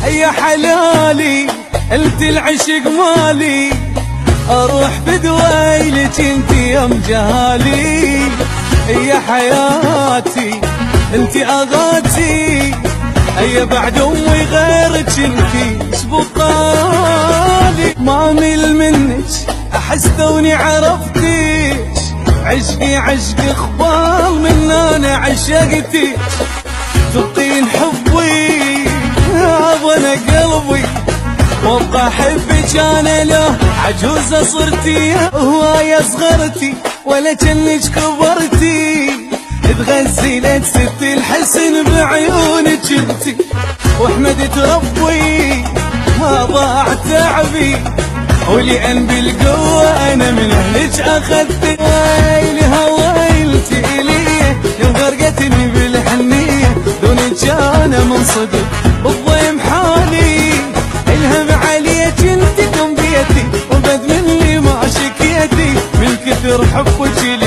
يا حلالي انت العشق مالي، اروح بدويلك انت يا مجالي. يا حياتي انت اغاتي، يا بعد امي غيرك انت سبقالي. ما مل منك احس ثوني عرفتيش، عشقي عشق اخبار من انا عشقتي. تبقين حبي وانا قلبي، وابقى احبك انا له عجوزه صرتي. هوايه صغرتي ولا جنك كبرتي، تغزلت ست الحسن بعيونك انتي. واحمدت ربي ما ضاع تعبي، ولأن بالقوة انا من اهلك اخذت. ويلها ويلتي الي يوم غرقتني بالحنية، دونك انا منصدم بالضيم حالي. الهم عليك انت دم بيتي، وبد مني ما شكيتي من كثر حبك لي.